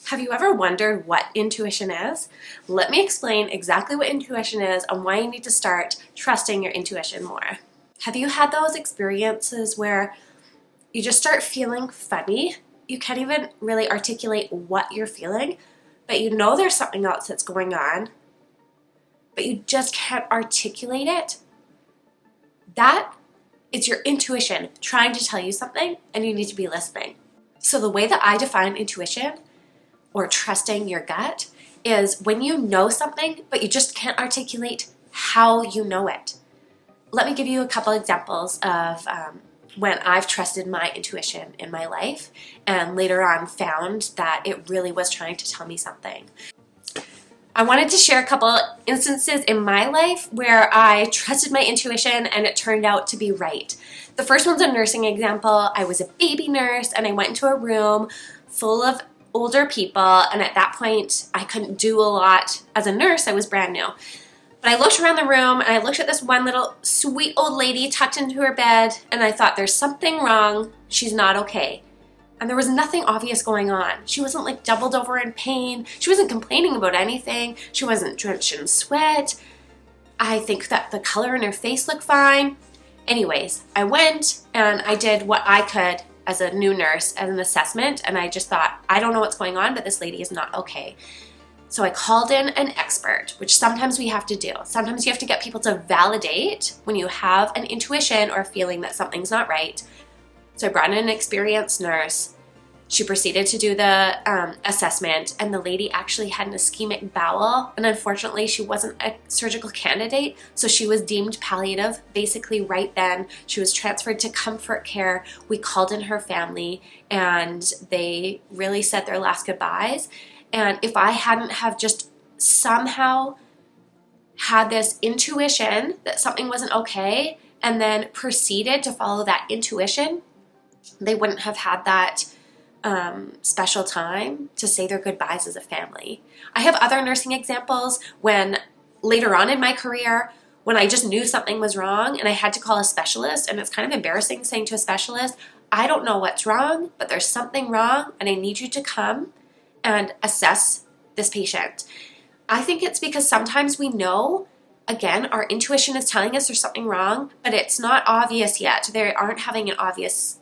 Have you ever wondered what intuition is? Let me explain exactly what intuition is and why you need to start trusting your intuition more. Have you had those experiences where you just start feeling funny? You can't even really articulate what you're feeling, but you know there's something else that's going on, but you just can't articulate it? That is your intuition trying to tell you something, and you need to be listening. So the way that I define intuition, or trusting your gut, is when you know something, but you just can't articulate how you know it. Let me give you a couple examples of when I've trusted my intuition in my life and later on found that it really was trying to tell me something. I wanted to share a couple instances in my life where I trusted my intuition and it turned out to be right. The first one's a nursing example. I was a baby nurse and I went into a room full of older people, and at that point I couldn't do a lot as a nurse. I was brand new. But I looked around the room and I looked at this one little sweet old lady tucked into her bed, and I thought, there's something wrong. She's not okay. And there was nothing obvious going on. She wasn't like doubled over in pain. She wasn't complaining about anything. She wasn't drenched in sweat. I think that the color in her face looked fine. Anyways, I went and I did what I could as a new nurse as an assessment, and I just thought, I don't know what's going on, but this lady is not okay. So I called in an expert, which sometimes we have to do. Sometimes you have to get people to validate when you have an intuition or a feeling that something's not right. So I brought in an experienced nurse. She proceeded to do the assessment, and the lady actually had an ischemic bowel, and unfortunately she wasn't a surgical candidate, so she was deemed palliative basically right then. She was transferred to comfort care. We called in her family, and they really said their last goodbyes. And if I hadn't have just somehow had this intuition that something wasn't okay and then proceeded to follow that intuition, they wouldn't have had that special time to say their goodbyes as a family. I have other nursing examples when later on in my career, when I just knew something was wrong and I had to call a specialist, and it's kind of embarrassing saying to a specialist, I don't know what's wrong, but there's something wrong and I need you to come and assess this patient. I think it's because sometimes we know, again, our intuition is telling us there's something wrong, but it's not obvious yet. They aren't having an obvious,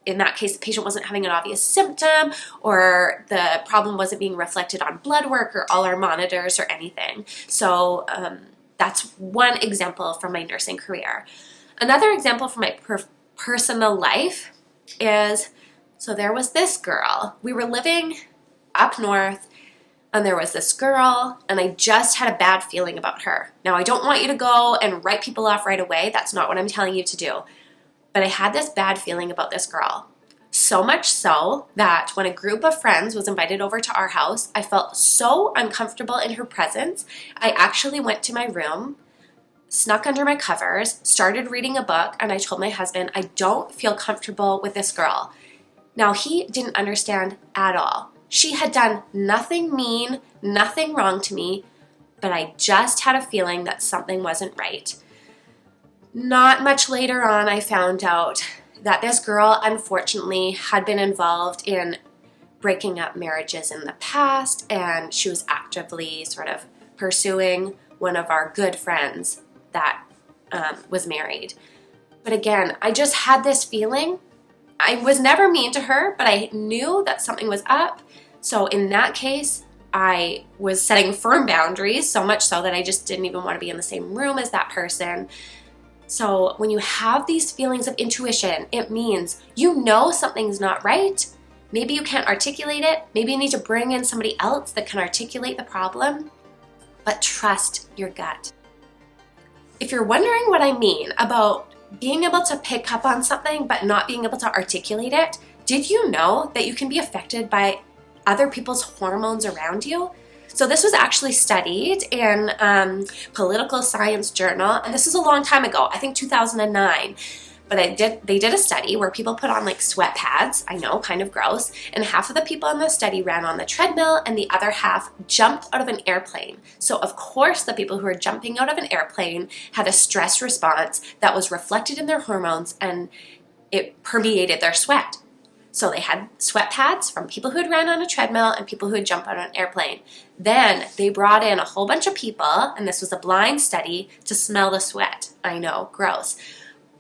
in that case, the patient wasn't having an obvious symptom, or the problem wasn't being reflected on blood work or all our monitors or anything. So that's one example from my nursing career. Another example from my personal life is, so there was this girl. We were living up north, and there was this girl, and I just had a bad feeling about her. Now, I don't want you to go and write people off right away. That's not what I'm telling you to do. But I had this bad feeling about this girl. So much so that when a group of friends was invited over to our house, I felt so uncomfortable in her presence, I actually went to my room, snuck under my covers, started reading a book, and I told my husband, I don't feel comfortable with this girl. Now, he didn't understand at all. She had done nothing mean, nothing wrong to me, but I just had a feeling that something wasn't right. Not much later on, I found out that this girl, unfortunately, had been involved in breaking up marriages in the past, and she was actively sort of pursuing one of our good friends that was married. But again, I just had this feeling. I was never mean to her, but I knew that something was up. So in that case, I was setting firm boundaries, so much so that I just didn't even want to be in the same room as that person. So when you have these feelings of intuition, it means you know something's not right. Maybe you can't articulate it. Maybe you need to bring in somebody else that can articulate the problem, but trust your gut. If you're wondering what I mean about being able to pick up on something but not being able to articulate it, did you know that you can be affected by other people's hormones around you? So this was actually studied in Political Science Journal, and this is a long time ago, I think 2009. But they did a study where people put on like sweat pads, I know, kind of gross, and half of the people in the study ran on the treadmill and the other half jumped out of an airplane. So of course the people who were jumping out of an airplane had a stress response that was reflected in their hormones, and it permeated their sweat. So they had sweat pads from people who had ran on a treadmill and people who had jumped on an airplane. Then they brought in a whole bunch of people, and this was a blind study, to smell the sweat. I know, gross.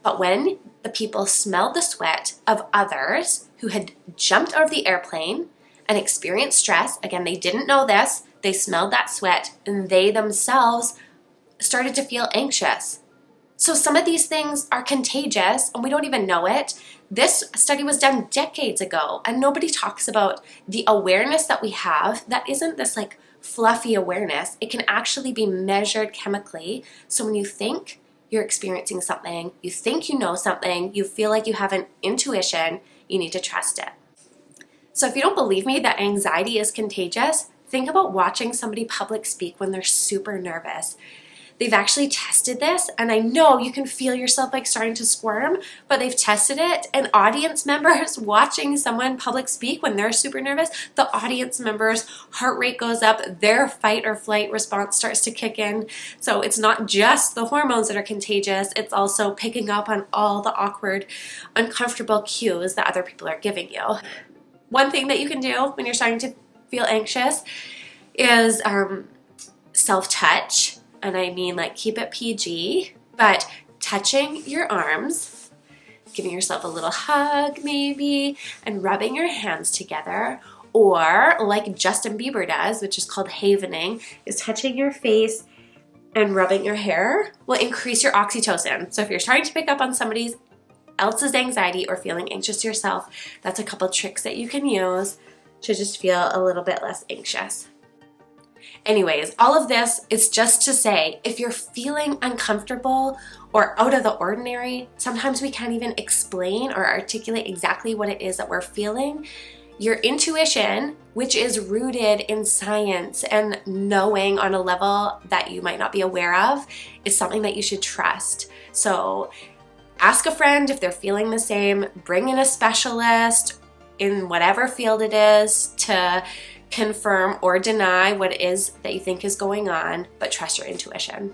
But when the people smelled the sweat of others who had jumped out of the airplane and experienced stress, again, they didn't know this, they smelled that sweat, and they themselves started to feel anxious. So some of these things are contagious and we don't even know it. This study was done decades ago, and nobody talks about the awareness that we have that isn't this like fluffy awareness. It can actually be measured chemically. So when you think you're experiencing something, you think you know something, you feel like you have an intuition, you need to trust it. So if you don't believe me that anxiety is contagious, think about watching somebody public speak when they're super nervous. They've actually tested this, and I know you can feel yourself like starting to squirm, but they've tested it, and audience members watching someone public speak when they're super nervous, the audience members' heart rate goes up, their fight or flight response starts to kick in. So it's not just the hormones that are contagious, it's also picking up on all the awkward, uncomfortable cues that other people are giving you. One thing that you can do when you're starting to feel anxious is self-touch. And I mean, like, keep it PG, but touching your arms, giving yourself a little hug maybe, and rubbing your hands together, or like Justin Bieber does, which is called havening, is touching your face and rubbing your hair will increase your oxytocin. So if you're starting to pick up on somebody else's anxiety or feeling anxious yourself, that's a couple tricks that you can use to just feel a little bit less anxious. Anyways, all of this is just to say, if you're feeling uncomfortable or out of the ordinary, sometimes we can't even explain or articulate exactly what it is that we're feeling. Your intuition, which is rooted in science and knowing on a level that you might not be aware of, is something that you should trust. So ask a friend if they're feeling the same, bring in a specialist in whatever field it is to confirm or deny what it is that you think is going on, but trust your intuition.